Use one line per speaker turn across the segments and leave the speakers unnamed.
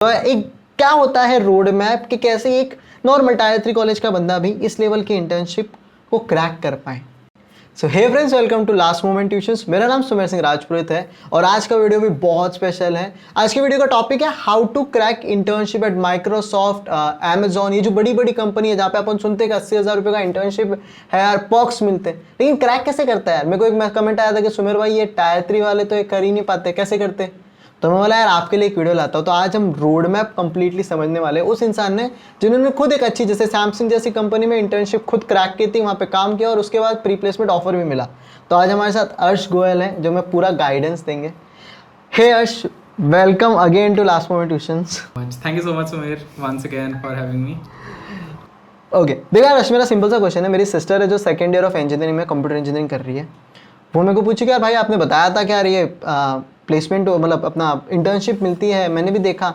तो एक क्या होता है रोड मैप कि कैसे एक नॉर्मल टायर 3 कॉलेज का बंदा भी इस लेवल की इंटर्नशिप को क्रैक कर पाए। So hey friends, welcome to last moment Tuitions. मेरा नाम सुमेर सिंह राजपुरोहित है और आज का वीडियो भी बहुत स्पेशल है। आज की वीडियो का टॉपिक है how to crack internship at Microsoft, Amazon. ये जो बड़ी बड़ी कंपनी है जहाँ पे अपन सुनते हैं कि 80,000 रुपये का इंटर्नशिप है यार, पर्क्स मिलते हैं, लेकिन क्रैक कैसे करता है यार। मेरे को एक कमेंट आया था कि सुमेर भाई ये टायर 3 वाले तो ये कर ही नहीं पाते, कैसे करते। तो मैं बोला यार आपके लिए एक वीडियो लाता हूँ। तो आज हम रोड मैप कंप्लीटली समझने वाले हैं उस इंसान ने जिन्होंने खुद एक अच्छी, जैसे सैमसंग जैसी कंपनी में इंटर्नशिप खुद क्रैक की थी, वहाँ पे काम किया और उसके बाद प्री प्लेसमेंट ऑफर भी मिला। तो आज हमारे साथ अर्श गोयल हैं जो मैं पूरा गाइडेंस देंगे। Hey Arsh, welcome again to last moment tuitions.
Thank you so much, Sumer, once again for having me.
Okay, देखा अर्श, मेरा सिंपल सा क्वेश्चन है। मेरी सिस्टर है जो सेकंड ईयर ऑफ इंजीनियरिंग में कंप्यूटर इंजीनियरिंग कर रही है। वो मेरे को पूछी कि यार भाई आपने बताया था कि यार ये प्लेसमेंट मतलब अपना इंटर्नशिप मिलती है, मैंने भी देखा,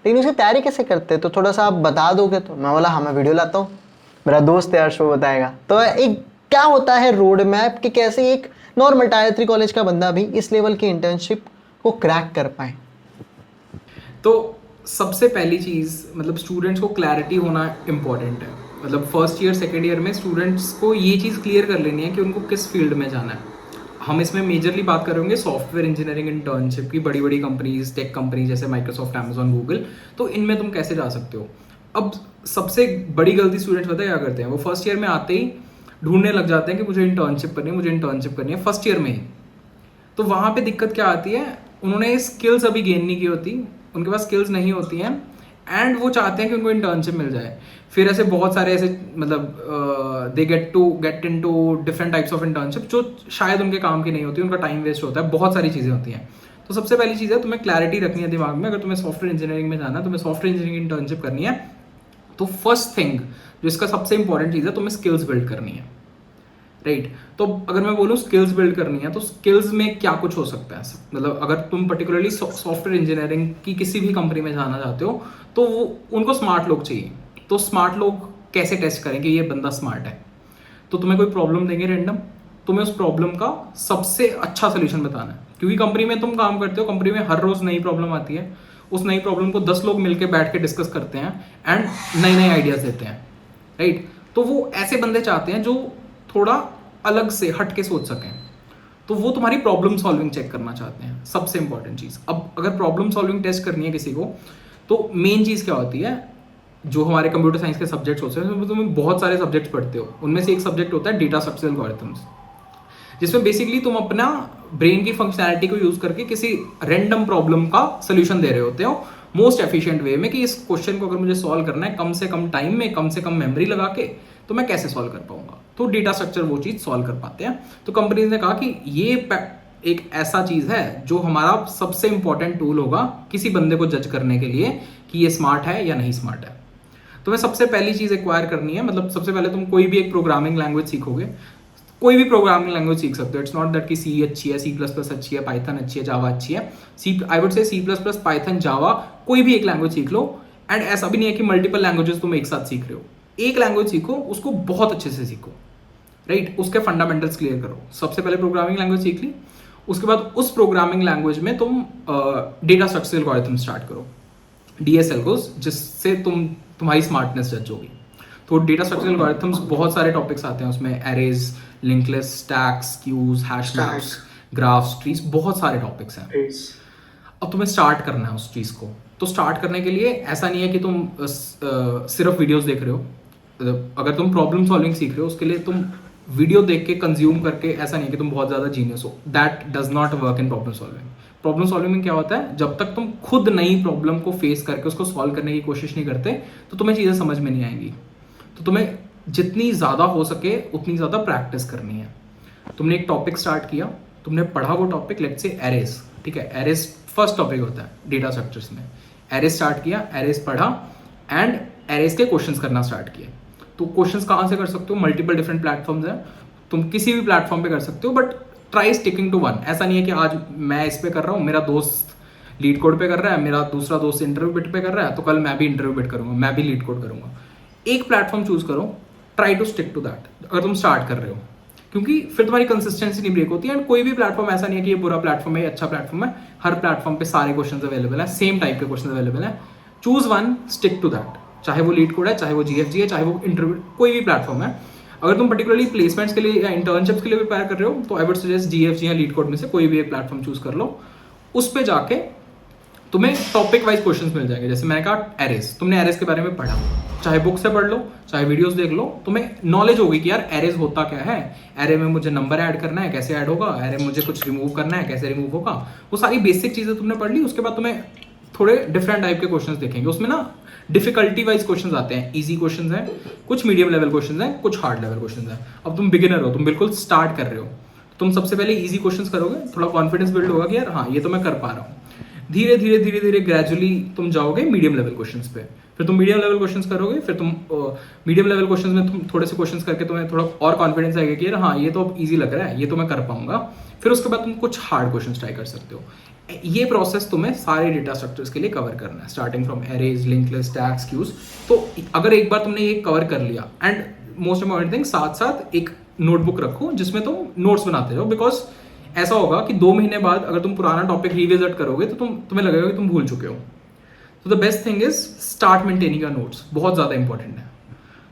लेकिन उसकी तैयारी कैसे करते हैं, तो थोड़ा सा आप बता दोगे। तो मैं बोला हाँ, मैं वीडियो लाता हूँ, मेरा दोस्त है अर्श, वो बताएगा। तो एक क्या होता है रोड मैप कि कैसे एक नॉर्मल टायर 3 कॉलेज का बंदा भी इस लेवल की इंटर्नशिप को क्रैक कर पाए।
तो सबसे पहली चीज़ मतलब स्टूडेंट्स को क्लैरिटी होना इम्पॉर्टेंट है। मतलब फर्स्ट ईयर सेकेंड ईयर में स्टूडेंट्स को ये चीज़ क्लियर कर लेनी है कि उनको किस फील्ड में जाना है। हम इसमें मेजरली बात करेंगे सॉफ्टवेयर इंजीनियरिंग इंटर्नशिप की। बड़ी बड़ी कंपनीज, टेक कंपनीज जैसे माइक्रोसॉफ्ट, अमेजॉन, गूगल, तो इनमें तुम कैसे जा सकते हो। अब सबसे बड़ी गलती स्टूडेंट्स पता है क्या करते हैं, वो फर्स्ट ईयर में आते ही ढूंढने लग जाते हैं कि मुझे इंटर्नशिप करनी है, मुझे इंटर्नशिप करनी है फर्स्ट ईयर में ही। तो वहाँ पे दिक्कत क्या आती है, उन्होंने स्किल्स अभी गेन नहीं की होती, उनके पास स्किल्स नहीं होती हैं एंड वो चाहते हैं कि उनको इंटर्नशिप मिल जाए। फिर ऐसे बहुत सारे ऐसे मतलब they get into different types of internship जो शायद उनके काम की नहीं होती, उनका टाइम वेस्ट होता है, बहुत सारी चीज़ें होती हैं। तो सबसे पहली चीज़ है तुम्हें क्लैरिटी रखनी है दिमाग में। अगर तुम्हें सॉफ्टवेयर इंजीनियरिंग में जाना है, तुम्हें सॉफ्टवेयर इंजीनियरिंग इंटर्नशिप करनी है, तो फर्स्ट थिंग जो इसका सबसे इंपॉर्टेंट चीज़ है, तुम्हें स्किल्स बिल्ड करनी है, राइट। तो अगर मैं बोलूँ स्किल्स बिल्ड करनी है, तो स्किल्स में क्या कुछ हो सकता है। मतलब अगर तुम पर्टिकुलरली सॉफ्टवेयर इंजीनियरिंग की किसी भी कंपनी में जाना चाहते हो, तो वो उनको स्मार्ट लोग चाहिए। तो स्मार्ट लोग कैसे टेस्ट करेंगे ये बंदा स्मार्ट है। तो तुम्हें कोई प्रॉब्लम देंगे रैंडम, तुम्हें उस प्रॉब्लम का सबसे अच्छा सोल्यूशन बताना है। क्योंकि कंपनी में तुम काम करते हो, कंपनी में हर रोज नई प्रॉब्लम आती है। उस नई प्रॉब्लम को 10 लोग मिलकर बैठ के डिस्कस करते हैं एंड नए नए आइडियाज देते हैं, राइट। तो वो ऐसे बंदे चाहते हैं जो थोड़ा अलग से हट के सोच सकें। तो वो तुम्हारी प्रॉब्लम सॉल्विंग चेक करना चाहते हैं, सबसे इंपॉर्टेंट चीज़। अब अगर प्रॉब्लम सॉल्विंग टेस्ट करनी है किसी को, तो मेन चीज़ क्या होती है, जो हमारे कंप्यूटर साइंस के सब्जेक्ट्स होते हैं उसमें तुम्हें बहुत सारे सब्जेक्ट्स पढ़ते हो, उनमें से एक सब्जेक्ट होता है डेटा स्ट्रक्चरल एल्गोरिथम्स, जिसमें बेसिकली तुम अपना ब्रेन की फंक्शनैलिटी को यूज करके किसी रैंडम प्रॉब्लम का सोल्यूशन दे रहे होते हो मोस्ट एफिशिएंट वे में, कि इस क्वेश्चन को अगर मुझे सॉल्व करना है कम से कम टाइम में, कम से कम मेमोरी लगा के, तो मैं कैसे सॉल्व कर पाऊंगा। तो डेटा स्ट्रक्चर वो चीज़ सॉल्व कर पाते हैं। तो कंपनीज ने कहा कि ये एक ऐसा चीज़ है जो हमारा सबसे इंपॉर्टेंट टूल होगा किसी बंदे को जज करने के लिए कि ये स्मार्ट है या नहीं स्मार्ट है। तुम्हें सबसे पहली चीज़ एक्वायर करनी है, मतलब सबसे पहले तुम कोई भी एक प्रोग्रामिंग लैंग्वेज सीखोगे। कोई भी प्रोग्रामिंग लैंग्वेज सीख सकते हो। इट्स नॉट दैट कि सी अच्छी है, C++ अच्छी है, पाइथन अच्छी है, जावा अच्छी है। I would say C++, Python, Java, कोई भी एक लैंग्वेज सीख लो। एंड ऐसा भी नहीं है कि मल्टीपल लैंग्वेजेस तुम एक साथ सीख रहे हो। एक लैंग्वेज सीखो, उसको बहुत अच्छे से सीखो, राइट। उसके फंडामेंटल्स क्लियर करो। सबसे पहले प्रोग्रामिंग लैंग्वेज सीख ली, उसके बाद उस प्रोग्रामिंग लैंग्वेज में तुम डेटा स्ट्रक्चरल एल्गोरिथम स्टार्ट करो, DSL को, जिससे तुम्हारी स्मार्टनेस जज होगी। तो डेटा स्ट्रक्चरल एल्गोरिथम्स बहुत सारे टॉपिक्स आते हैं उसमें, arrays, link list, stacks, queues, hash maps, graphs, trees, बहुत सारे टॉपिक्स हैं। अब तुम्हें स्टार्ट करना है उस चीज़ को। तो स्टार्ट करने के लिए ऐसा नहीं है कि तुम सिर्फ वीडियोस देख रहे हो। अगर तुम प्रॉब्लम सॉल्विंग सीख रहे हो, उसके लिए तुम वीडियो देख के कंज्यूम करके, ऐसा नहीं है कि तुम बहुत ज़्यादा जीनियस हो। That does not work in problem solving. Problem solving में क्या होता है, जब तक तुम खुद नई प्रॉब्लम को फेस करके उसको सॉल्व करने की कोशिश नहीं करते, तो तुम्हें चीज़ें समझ में नहीं आएंगी। तो तुम्हें जितनी ज़्यादा हो सके उतनी ज़्यादा प्रैक्टिस करनी है। तुमने एक टॉपिक स्टार्ट किया, तुमने पढ़ा वो टॉपिक, लेट्स से एरेज, ठीक है। एरेज फर्स्ट टॉपिक होता है डेटा स्ट्रक्चर्स में। एरेज स्टार्ट किया, एरेज पढ़ा एंड एरेज के क्वेश्चंस करना स्टार्ट किए। तो क्वेश्चंस कहाँ से कर सकते हो, मल्टीपल डिफरेंट प्लेटफॉर्म्स हैं, तुम किसी भी प्लेटफॉर्म पे कर सकते हो, but try sticking to one. ऐसा नहीं है कि आज मैं इस पे कर रहा हूँ, मेरा दोस्त लीड कोड पे कर रहा है, मेरा दूसरा दोस्त इंटरव्यू बिट पे कर रहा है, तो कल मैं भी इंटरव्यू बिट करूंगा, मैं भी लीड कोड करूंगा। एक प्लेटफॉर्म चूज करो, try to stick to that अगर तुम स्टार्ट कर रहे हो, क्योंकि फिर तुम्हारी कंसिस्टेंसी नहीं ब्रेक होती है। एंड कोई भी प्लेटफॉर्म ऐसा नहीं है कि ये बुरा प्लेटफॉर्म है, ये अच्छा प्लेटफॉर्म है। हर प्लेटफॉर्म पे सारे क्वेश्चंस अवेलेबल है, सेम टाइप के क्वेश्चंस अवेलेबल है। Choose one, stick to that, चाहे वो लीड कोड है, चाहे वो GFG है, चाहे वो इंटरव्यू कोई भी प्लेटफॉर्म है। अगर तुम पर्टिकुलरली प्लेसमेंट्स के लिए या इंटर्नशिप्स के लिए प्रिपेयर कर रहे हो तो आई वुड सजेस्ट GFG या लीड कोड में से कोई भी एक प्लेटफॉर्म चूज कर लो। उस पर जाके तुम्हें टॉपिक वाइज क्वेश्चंस मिल जाएंगे। जैसे मैंने कहा एरेज, तुमने एरेज के बारे में पढ़ा, चाहे बुक से पढ़ लो चाहे वीडियोस देख लो, तुम्हें नॉलेज होगी कि यार एरेज होता क्या है, एरे में मुझे नंबर ऐड करना है कैसे ऐड होगा, एरे में मुझे कुछ रिमूव करना है कैसे रिमूव होगा, वो सारी बेसिक चीज़ें तुमने पढ़ ली। उसके बाद तुम्हें थोड़े डिफरेंट टाइप के क्वेश्चंस देखेंगे, उसमें ना डिफिकल्टी वाइज क्वेश्चंस आते हैं, इजी क्वेश्चंस हैं, कुछ मीडियम लेवल क्वेश्चंस हैं, कुछ हार्ड लेवल क्वेश्चंस हैं। अब तुम बिगिनर हो, तुम बिल्कुल स्टार्ट कर रहे हो, तुम सबसे पहले इजी क्वेश्चंस करोगे, थोड़ा कॉन्फिडेंस बिल्ड होगा कि यार हाँ ये तो मैं कर पा रहा हूँ। धीरे धीरे धीरे धीरे ग्रेजुअली तुम जाओगे मीडियम लेवल क्वेश्चंस पे, फिर तुम मीडियम लेवल क्वेश्चंस करोगे, फिर तुम मीडियम लेवल क्वेश्चंस में तुम थोड़े से क्वेश्चंस करके तुम्हें थोड़ा और कॉन्फिडेंस आएगा कि यार हाँ ये तो अब ईजी लग रहा है, ये तो मैं कर पाऊंगा। फिर उसके बाद तुम कुछ हार्ड क्वेश्चंस ट्राई कर सकते हो। ये प्रोसेस तुम्हें सारे डेटा स्ट्रक्चर्स के लिए कवर करना है, starting from arrays, link list, tags, queues. तो अगर एक बार तुमने ये कवर कर लिया, एंड मोस्ट इंपॉर्टेंट थिंग साथ साथ एक नोटबुक रखो जिसमें तुम नोट्स बनाते हो, बिकॉज ऐसा होगा कि 2 महीने बाद अगर तुम पुराना टॉपिक रिविजिट करोगे तो तुम्हें लगेगा कि तुम भूल चुके हो। तो the best thing is start maintaining your notes, बहुत ज़्यादा इंपॉर्टेंट है।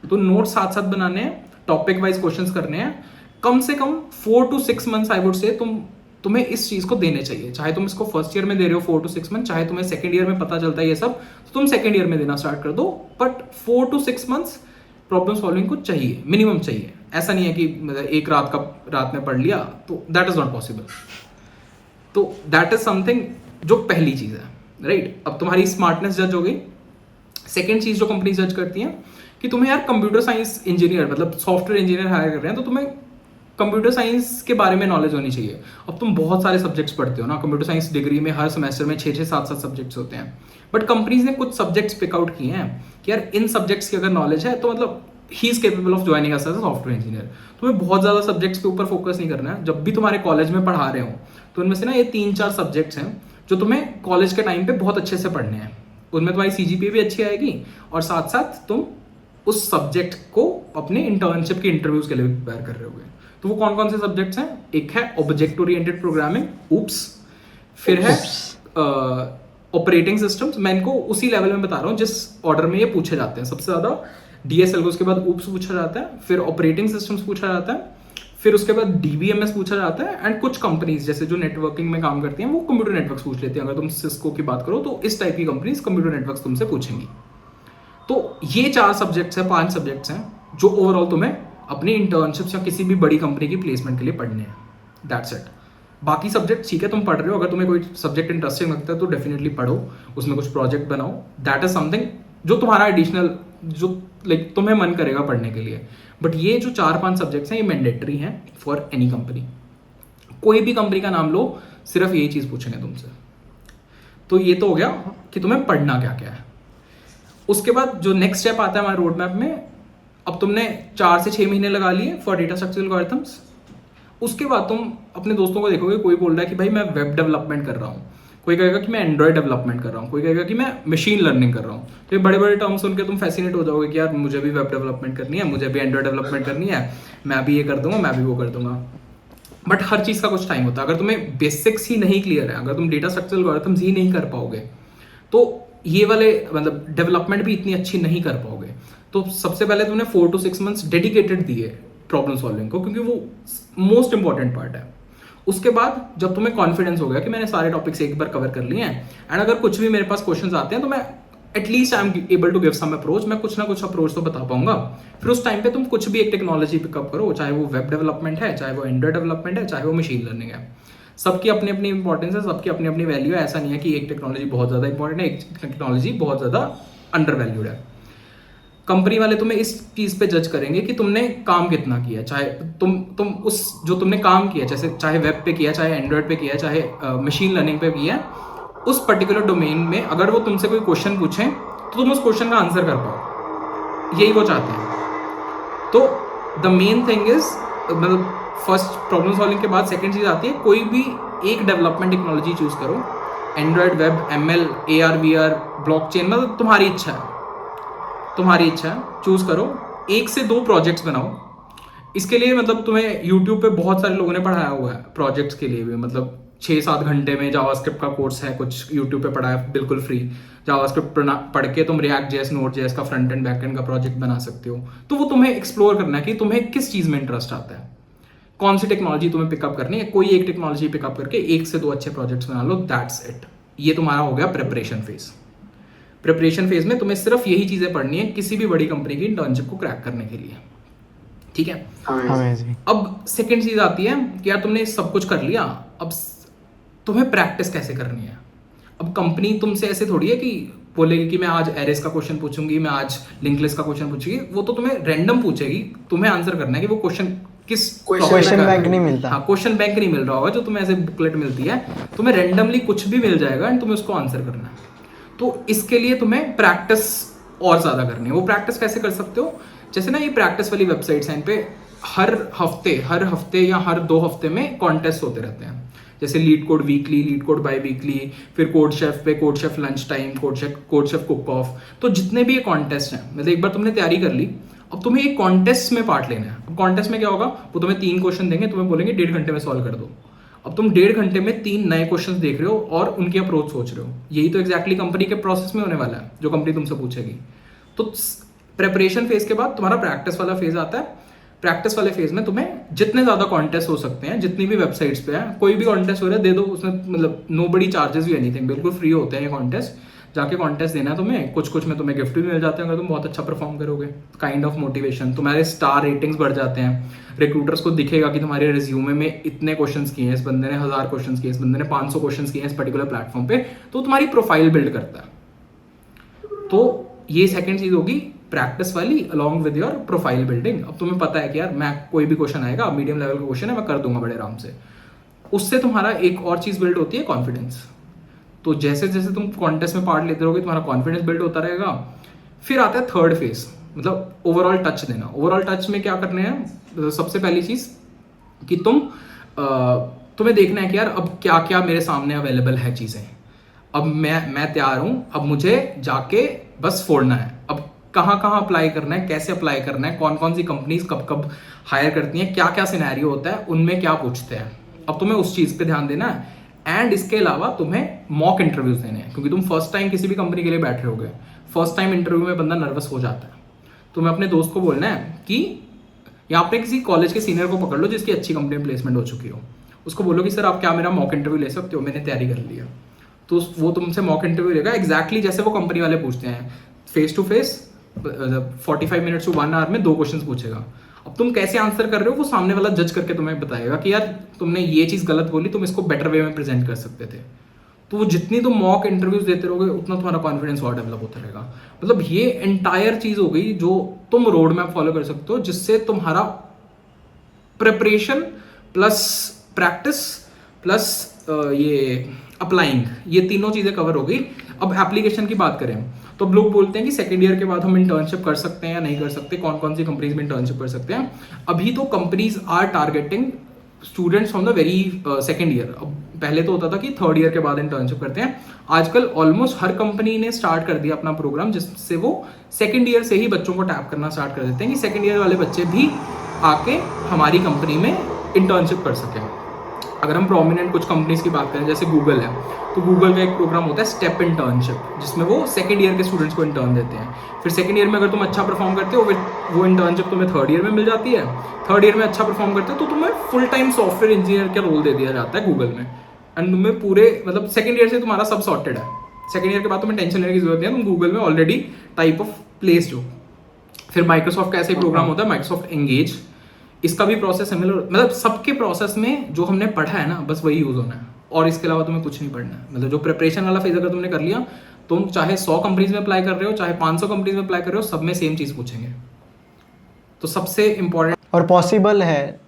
तो नोट्स साथ साथ बनाने हैं, टॉपिक वाइज क्वेश्चंस करने हैं, कम से कम 4 to 6 मंथ्स आई वुड से तुम्हें इस चीज़ को देने चाहिए। चाहे तुम इसको फर्स्ट ईयर में दे रहे हो 4 to 6 मंथ, चाहे तुम्हें सेकंड ईयर में पता चलता है ये सब तो तुम सेकंड ईयर में देना स्टार्ट कर दो, but 4 to 6 months problem solving को चाहिए, मिनिमम चाहिए। ऐसा नहीं है कि एक रात में पढ़ लिया, तो दैट इज नॉट पॉसिबल। तो दैट इज समथिंग जो पहली चीज़ है, राइट। अब तुम्हारी स्मार्टनेस जज हो गई। सेकेंड चीज़ जो कंपनी जज करती है कि तुम्हें यार कंप्यूटर साइंस इंजीनियर मतलब सॉफ्टवेयर इंजीनियर हायर कर रहे हैं, तो तुम्हें कंप्यूटर साइंस के बारे में नॉलेज होनी चाहिए। अब तुम बहुत सारे सब्जेक्ट्स पढ़ते हो ना, कंप्यूटर साइंस डिग्री में हर सेमेस्टर में 6-6, 7-7 सब्जेक्ट्स होते हैं, बट कंपनीज ने कुछ सब्जेक्ट्स पिकआउट किए हैं कि यार इन सब्जेक्ट्स की अगर नॉलेज है तो मतलब he is capable of joining us as a software engineer. तुम्हें बहुत ज़्यादा सब्जेक्ट्स के ऊपर फोकस नहीं करना है। जब भी तुम्हारे कॉलेज में पढ़ा रहे हो तो उनमें से ना ये 3-4 सब्जेक्ट्स हैं जो तुम्हें कॉलेज के टाइम पे बहुत अच्छे से पढ़ने हैं। उनमें तुम्हारी CGPA भी अच्छी आएगी और साथ साथ तुम उस सब्जेक्ट को अपने इंटर्नशिप के इंटरव्यूज के लिए प्रिपेयर कर रहे होगे। तो वो कौन कौन से सब्जेक्ट्स हैं? एक है ऑब्जेक्ट ओरिएंटेड प्रोग्रामिंग, ऊप्स, फिर है ऑपरेटिंग सिस्टम्स। मैं इनको उसी लेवल में बता रहा हूँ जिस ऑर्डर में ये पूछे जाते हैं। सबसे ज़्यादा DSL, उसके बाद ऊप्स पूछा जाता है, फिर ऑपरेटिंग सिस्टम्स पूछा जाता है, फिर उसके बाद DBMS पूछा जाता है, एंड कुछ कंपनीज जैसे जो नेटवर्किंग में काम करती हैं वो कंप्यूटर नेटवर्क्स पूछ लेती हैं। अगर तुम सिस्को की बात करो तो इस टाइप की कंपनीज कंप्यूटर नेटवर्क्स तुमसे पूछेंगी। तो ये 4 सब्जेक्ट्स हैं, 5 सब्जेक्ट्स हैं जो ओवरऑल तुम्हें अपनी इंटर्नशिप्स या किसी भी बड़ी कंपनी की प्लेसमेंट के लिए पढ़ने हैं। That's it. बाकी सब्जेक्ट ठीक है तुम पढ़ रहे हो, अगर तुम्हें कोई सब्जेक्ट इंटरेस्टिंग लगता है तो डेफिनेटली पढ़ो, उसमें कुछ प्रोजेक्ट बनाओ। दैट इज समथिंग जो तुम्हारा एडिशनल जो लाइक तुम्हें मन करेगा पढ़ने के लिए। बट ये जो 4-5 सब्जेक्ट्स हैं ये मैंडेटरी हैं फॉर एनी कंपनी। कोई भी कंपनी का नाम लो, सिर्फ यही चीज़ पूछेंगे तुमसे। तो ये तो हो गया कि तुम्हें पढ़ना क्या क्या है। उसके बाद जो नेक्स्ट स्टेप आता है हमारे रोड मैप में, अब तुमने 4 से 6 महीने लगा लिए फॉर डेटा स्ट्रक्चरल एल्गोरिथम्स। उसके बाद तुम अपने दोस्तों को देखोगे, कोई बोल रहा है कि भाई मैं वेब डेवलपमेंट कर रहा हूँ, कोई कहेगा कि मैं एंड्रॉयड डेवलपमेंट कर रहा हूँ, कोई कहेगा कि मैं मशीन लर्निंग कर रहा हूँ। तो ये बड़े बड़े टर्म्स सुन के तुम फैसिनेट हो जाओगे कि यार मुझे भी वेब डेवलपमेंट करनी है, मुझे भी एंड्रॉयड डेवलपमेंट करनी है, मैं भी ये कर दूंगा, मैं भी वो कर दूंगा। बट हर चीज़ का कुछ टाइम होता है। अगर तुम्हें बेसिक्स ही नहीं क्लियर है, अगर तुम डेटा स्ट्रक्चरल एल्गोरिथम्स ही नहीं कर पाओगे तो ये वाले मतलब डेवलपमेंट भी इतनी अच्छी नहीं कर पाओगे। तो सबसे पहले तुमने 4 to 6 मंथ्स डेडिकेटेड दिए प्रॉब्लम सॉल्विंग को, क्योंकि वो मोस्ट इंपॉर्टेंट पार्ट है। उसके बाद जब तुम्हें कॉन्फिडेंस हो गया कि मैंने सारे टॉपिक्स एक बार कवर कर लिए हैं, एंड अगर कुछ भी मेरे पास क्वेश्चंस आते हैं तो मैं at least I am able to give some approach, मैं कुछ ना कुछ अप्रोच तो बता पाऊंगा। फिर उस टाइम पे तुम कुछ भी एक टेक्नोलॉजी पिकअप करो, चाहे वो वेब डेवलपमेंट है, चाहे वो एंड्रॉयड डेवलपमेंट है, चाहे वो मशीन लर्निंग है। सबकी अपनी अपनी इंपॉर्टेंस है, सबकी अपनी अपनी वैल्यू है। ऐसा नहीं है कि एक टेक्नोलॉजी बहुत ज़्यादा इंपॉर्टेंट है, एक टेक्नोलॉजी बहुत ज़्यादा अंडर वैल्यूड है। कंपनी वाले तुम्हें इस चीज़ पे जज करेंगे कि तुमने काम कितना किया, चाहे तुम उस जो तुमने काम किया, जैसे चाहे वेब पे किया, चाहे एंड्रॉयड पे किया, चाहे मशीन लर्निंग पे किया, उस पर्टिकुलर डोमेन में अगर वो तुमसे कोई क्वेश्चन पूछें तो तुम उस क्वेश्चन का आंसर कर पाओ। यही वो चाहते हैं। तो द मेन थिंग इज मतलब फर्स्ट प्रॉब्लम सॉल्विंग के बाद सेकेंड चीज़ आती है, कोई भी एक डेवलपमेंट टेक्नोलॉजी चूज करो, Android, web, ML, AR, VR, blockchain, मतलब तुम्हारी इच्छा है, चूज करो। 1 से 2 प्रोजेक्ट्स बनाओ। इसके लिए मतलब तुम्हें यूट्यूब पे बहुत सारे लोगों ने पढ़ाया हुआ है प्रोजेक्ट्स के लिए भी, मतलब 6-7 घंटे में जावास्क्रिप्ट का कोर्स है, कुछ यूट्यूब पे पढ़ा है बिल्कुल फ्री, जावास्क्रिप्ट पढ़ के तुम रिएक्ट जेएस, नोड जेएस का फ्रंट एंड बैक एंड का प्रोजेक्ट बना सकते हो। तो वो तुम्हें एक्सप्लोर करना है कि तुम्हें किस चीज़ में इंटरेस्ट आता है, कौन सी टेक्नोलॉजी तुम्हें पिकअप करनी है। कोई एक टेक्नोलॉजी पिकअप करके 1 से 2 अच्छे प्रोजेक्ट्स बना लो, दैट्स इट। ये तुम्हारा हो गया प्रिपरेशन फेज। प्रिपरेशन फेज में तुम्हें सिर्फ यही चीज़ें पढ़नी है किसी भी बड़ी कंपनी की इंटर्नशिप को क्रैक करने के लिए, ठीक है।
Amazing.
अब सेकंड चीज़ आती है कि यार तुमने सब कुछ कर लिया, अब तुम्हें प्रैक्टिस कैसे करनी है। अब कंपनी तुमसे ऐसे थोड़ी है कि बोलेगी कि मैं आज एरेस का क्वेश्चन पूछूंगी, मैं आज लिंक लिस्ट का क्वेश्चन पूछूंगी। वो तो तुम्हें रैंडम पूछेगी, तुम्हें आंसर करना है कि वो क्वेश्चन किस
क्वेश्चन बैंक नहीं मिलता।
हाँ, क्वेश्चन बैंक नहीं मिल रहा होगा जो तुम्हें ऐसे बुकलेट मिलती है, तुम्हें रैंडमली कुछ भी मिल जाएगा एंड तुम्हें उसको आंसर करना है। तो इसके लिए तुम्हें प्रैक्टिस और ज़्यादा करनी है। वो प्रैक्टिस कैसे कर सकते हो, जैसे ना ये प्रैक्टिस वाली वेबसाइट्स हैं, इन पे हर हफ्ते या हर 2 हफ्ते में कॉन्टेस्ट होते रहते हैं। जैसे leet code weekly, leet code by weekly, फिर कोड शेफ पे code chef lunch time, code chef cook of. तो जितने भी ये कॉन्टेस्ट हैं, मतलब एक बार तुमने तैयारी कर ली, अब तुम्हें एक कॉन्टेस्ट में पार्ट लेना है। अब कॉन्टेस्ट में क्या होगा, वो तुम्हें 3 क्वेश्चन देंगे, तुम्हें बोलेंगे 1.5 घंटे में सॉल्व कर दो। अब तुम 1.5 घंटे में 3 नए क्वेश्चंस देख रहे हो और उनकी अप्रोच सोच रहे हो। यही तो एग्जैक्टली कंपनी के प्रोसेस में होने वाला है, जो कंपनी तुमसे पूछेगी। तो प्रेपरेशन फेज के बाद तुम्हारा प्रैक्टिस वाला फेज आता है। प्रैक्टिस वाले फेज में तुम्हें जितने ज़्यादा कॉन्टेस्ट हो सकते हैं, जितनी भी वेबसाइट्स पे है, कोई भी कॉन्टेस्ट हो रहा है दे दो, उसमें मतलब नो बड़ी चार्जेस भी एनीथिंग, बिल्कुल फ्री होते हैं ये कॉन्टेस्ट। जाके कॉन्टेस्ट देना है तुम्हें, कुछ में तुम्हें गिफ्ट भी मिल जाते हैं अगर तुम बहुत अच्छा परफॉर्म करोगे। काइंड ऑफ मोटिवेशन, तुम्हारे स्टार रेटिंग्स बढ़ जाते हैं, रिक्रूटर्स को दिखेगा कि तुम्हारे रिज्यूमे में इतने क्वेश्चंस किए हैं, इस बंदे ने 1000 क्वेश्चंस किए, इस बंदे ने 500 क्वेश्चंस किए हैं इस पर्टिकुलर प्लेटफॉर्म पे, तो तुम्हारी प्रोफाइल बिल्ड करता है। तो ये सेकंड चीज होगी प्रैक्टिस वाली, along with your profile building. अब तुम्हें पता है कि यार मैं कोई भी क्वेश्चन आएगा, मीडियम लेवल का क्वेश्चन है, मैं कर दूंगा बड़े आराम से। उससे तुम्हारा एक और चीज बिल्ड होती है, कॉन्फिडेंस। तो जैसे जैसे तुम कॉन्टेस्ट में पार्ट लेते रहोगे, तुम्हारा कॉन्फिडेंस बिल्ड होता रहेगा। फिर आता है थर्ड फेज, मतलब ओवरऑल टच देना। ओवरऑल टच में क्या करने हैं, सबसे पहली चीज कि तुम्हें देखना है कि यार अब क्या क्या मेरे सामने अवेलेबल है चीजें। अब मैं तैयार हूं, अब मुझे जाके बस फोड़ना है। अब कहाँ कहाँ अप्लाई करना है, कैसे अप्लाई करना है, कौन कौन सी कंपनीज कब कब हायर करती हैं, क्या क्या सिनेरियो होता है, उनमें क्या पूछते हैं। अब तुम्हें उस चीज़ पे ध्यान देना है। एंड इसके अलावा तुम्हें मॉक इंटरव्यूज देने हैं, क्योंकि तुम फर्स्ट टाइम किसी भी कंपनी के लिए बैठ रहे होगे। फर्स्ट टाइम इंटरव्यू में बंदा नर्वस हो जाता है। तुम्हें अपने दोस्त को बोलना है कि यहाँ पे किसी कॉलेज के सीनियर को पकड़ लो जिसकी अच्छी कंपनी में प्लेसमेंट हो चुकी हो, उसको बोलो कि सर आप क्या मेरा मॉक इंटरव्यू ले सकते हो, मैंने तैयारी कर ली है। तो वो तुमसे मॉक इंटरव्यू लेगा एग्जैक्टली जैसे वो कंपनी वाले पूछते हैं, face to face 45 minutes to 1 hour में 2 क्वेश्चन पूछेगा। अब तुम कैसे आंसर कर रहे हो वो सामने वाला जज करके तुम्हें बताएगा कि यार तुमने ये चीज़ गलत बोली, तुम इसको बेटर वे में प्रेजेंट कर सकते थे। तो वो जितनी तुम मॉक इंटरव्यूज देते रहोगे उतना तुम्हारा कॉन्फिडेंस और डेवलप होता रहेगा। मतलब ये एंटायर चीज़ हो गई जो तुम रोड मैप फॉलो कर सकते हो, जिससे तुम्हारा प्रिपरेशन प्लस प्रैक्टिस प्लस ये अप्लाइंग, ये तीनों चीज़ें कवर हो गई। अब एप्लीकेशन की बात करें तो लोग बोलते हैं कि सेकेंड ईयर के बाद हम इंटर्नशिप कर सकते हैं या नहीं कर सकते, कौन कौन सी कंपनीज में इंटर्नशिप कर सकते हैं। अभी तो companies are targeting students from the very second year. अब पहले तो होता था कि थर्ड ईयर के बाद इंटर्नशिप करते हैं, आजकल ऑलमोस्ट हर कंपनी ने स्टार्ट कर दिया अपना प्रोग्राम, जिससे वो सेकेंड ईयर से ही बच्चों को टैप करना स्टार्ट कर देते हैं कि सेकेंड ईयर वाले बच्चे भी आके हमारी कंपनी में इंटर्नशिप कर सकें। अगर हम प्रोमिनेंट कुछ कंपनीज की बात करें जैसे गूगल है, तो गूगल का एक प्रोग्राम होता है स्टेप इंटर्नशिप, जिसमें वो सेकंड ईयर के स्टूडेंट्स को इंटर्न देते हैं। फिर सेकंड ईयर में अगर तुम अच्छा परफॉर्म करते हो, वो इंटर्नशिप तुम्हें थर्ड ईयर में मिल जाती है। थर्ड ईयर में अच्छा परफॉर्म करते हो तो तुम्हें फुल टाइम सॉफ्टवेयर इंजीनियर का रोल दे दिया जाता है गूगल में। एंड तुम्हें पूरे मतलब सेकंड ईयर से तुम्हारा सब सॉर्टेड है। सेकंड ईयर के बाद तुम्हें टेंशन लेने की जरूरत नहीं है, तुम गूगल में ऑलरेडी टाइप ऑफ प्लेस्ड हो। फिर माइक्रोसॉफ्ट का ऐसा ही प्रोग्राम होता है माइक्रोसॉफ्ट एंगेज, इसका भी प्रोसेस सिमिलर, मतलब सबके प्रोसेस में जो हमने पढ़ा है ना बस वही यूज होना है और इसके अलावा तुम्हें कुछ नहीं पढ़ना है। मतलब जो प्रिपरेशन वाला फेज अगर तुमने कर लिया, तुम चाहे 100 कंपनीज में अप्लाई कर रहे हो, चाहे 500 कंपनीज में अप्लाई कर रहे हो, सब में सेम चीज पूछेंगे। तो सबसे इंपॉर्टेंट
और पॉसिबल है,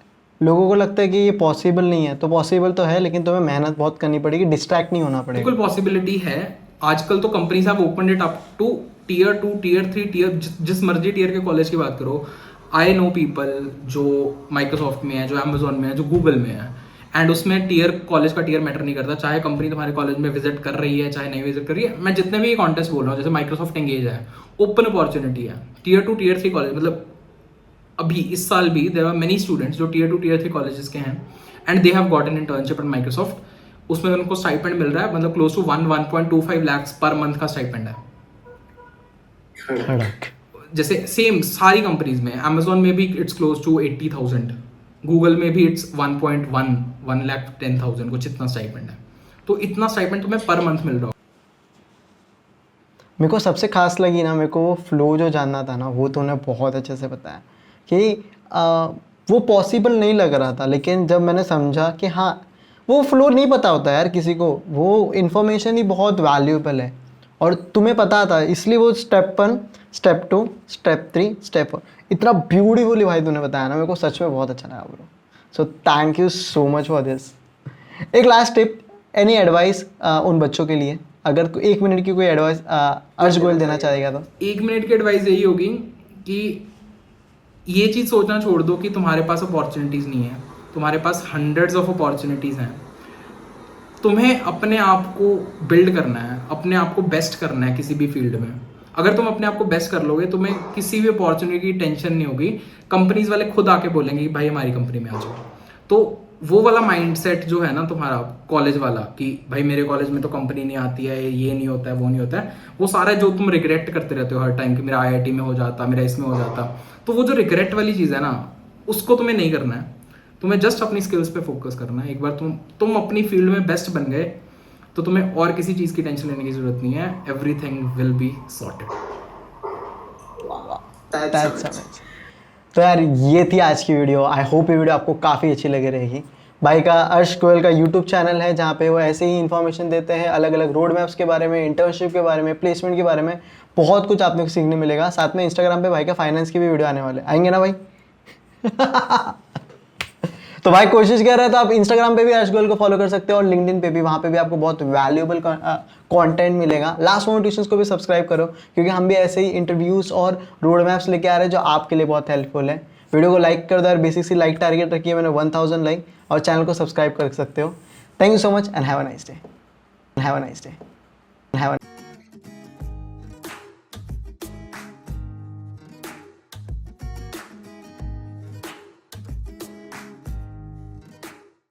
लोगों को लगता है कि ये पॉसिबल नहीं है, तो पॉसिबल तो है, लेकिन तुम्हें मेहनत बहुत करनी पड़ेगी, डिस्ट्रैक्ट नहीं होना पड़ेगा।
बिल्कुल पॉसिबिलिटी है। आजकल तो companies have opened it up to tier 2, tier 3, tier जिस मर्जी टियर के कॉलेज की बात करो। आई नो पीपल जो माइक्रोसॉफ्ट में है, जो अमेजोन में है, जो गूगल में है, एंड उसमें टियर कॉलेज का टियर मैटर नहीं करता। चाहे कंपनी तुम्हारे कॉलेज में विजिट कर रही है चाहे नहीं विजिट कर रही है। मैं जितने भी कॉन्टेस्ट बोल रहा हूँ, जैसे माइक्रोसॉफ्ट एंगेज है, ओपन अपॉर्चुनिटी है। टियर 2, टियर 3 कॉलेज, मतलब अभी इस साल भी देयर आर मेनी स्टूडेंट्स जो टियर 2, टियर 3 कॉलेजेस के हैं and they have got an internship at Microsoft. उसमें उनको स्टाइपेंड मिल रहा है, मतलब close to 1.25 lakhs per month का स्टाइपेंड है।
खड़क।
जैसे सेम सारी कंपनीज में, अमेजोन में भी इट्स क्लोज टू 80,000, गूगल में भी इट्स 1.1 लाख 10,000 कुछ इतना स्टाइपेंड है। तो इतना स्टाइपेंड तुम्हें पर मंथ मिल रहा हो।
मेरे को सबसे खास लगी ना, मेरे को वो फ्लो जो जानना था ना, वो तूने बहुत अच्छे से बताया कि वो पॉसिबल नहीं लग रहा था, लेकिन जब मैंने समझा कि हाँ वो फ्लो नहीं पता होता यार किसी को, वो इन्फॉर्मेशन ही बहुत वैल्यूएबल है और तुम्हें पता था, इसलिए वो स्टेप 1, स्टेप 2, स्टेप 3, स्टेप 4 इतना ब्यूटीफुली भाई तूने बताया ना, मेरे को सच में बहुत अच्छा लगा bro. So thank you so much for this. एक लास्ट टिप, एनी एडवाइस उन बच्चों के लिए, अगर 1 मिनट की कोई एडवाइस अर्श गोयल देना चाहेगा तो?
1 मिनट की एडवाइस यही होगी कि ये चीज़ सोचना छोड़ दो कि तुम्हारे पास अपॉर्चुनिटीज़ नहीं है, तुम्हारे पास हंड्रेड्स ऑफ अपॉर्चुनिटीज़ हैं। तुम्हें अपने आप को बिल्ड करना है, अपने आप को बेस्ट करना है किसी भी फील्ड में। अगर तुम अपने आप को बेस्ट कर लोगे, तुम्हें किसी भी अपॉर्चुनिटी की टेंशन नहीं होगी। कंपनीज वाले खुद आके बोलेंगे कि भाई हमारी कंपनी में आ जाओ। तो वो वाला माइंडसेट जो है ना तुम्हारा कॉलेज वाला, कि भाई मेरे कॉलेज में तो कंपनी नहीं आती है, ये नहीं होता है, वो नहीं होता है, वो सारा जो तुम रिग्रेट करते रहते हो हर टाइम कि मेरा IIT में हो जाता, मेरा इसमें हो जाता, तो वो जो रिग्रेट वाली चीज़ है ना, उसको तुम्हें नहीं करना है। तुम्हें जस्ट अपनी स्किल्स पे फोकस करना है। एक बार तुम अपनी फील्ड में बेस्ट बन गए तो तुम्हें और किसी चीज़ की टेंशन लेने की जरूरत नहीं है। Everything will be sorted.
That's amazing. तो यार ये थी आज की वीडियो। आई होप ये वीडियो आपको काफ़ी अच्छी लगी रहेगी। भाई का अर्श गोयल का यूट्यूब चैनल है जहाँ पे वो ऐसे ही इन्फॉर्मेशन देते हैं, अलग अलग रोड मैप्स के बारे में, इंटर्नशिप के बारे में, प्लेसमेंट के बारे में, बहुत कुछ आपने को सीखने मिलेगा। साथ में इंस्टाग्राम पे भाई का फाइनेंस की भी वीडियो आने वाले, आएंगे ना भाई? तो भाई कोशिश कर रहे हो तो आप इंस्टाग्राम पे भी अर्श गोयल को फॉलो कर सकते हो और लिंक्डइन पे भी, वहाँ पे भी आपको बहुत वैल्यूएबल कंटेंट मिलेगा। लास्ट मोमेंट ट्यूशंस को भी सब्सक्राइब करो, क्योंकि हम भी ऐसे ही इंटरव्यूज और रोड मैप्स लेके आ रहे हैं जो आपके लिए बहुत हेल्पफुल है। वीडियो को लाइक कर दो यार, बेसिक सी लाइक टारगेट रखी है मैंने 1000 लाइक, और चैनल को सब्सक्राइब कर सकते हो। Thank you so much and have a nice day.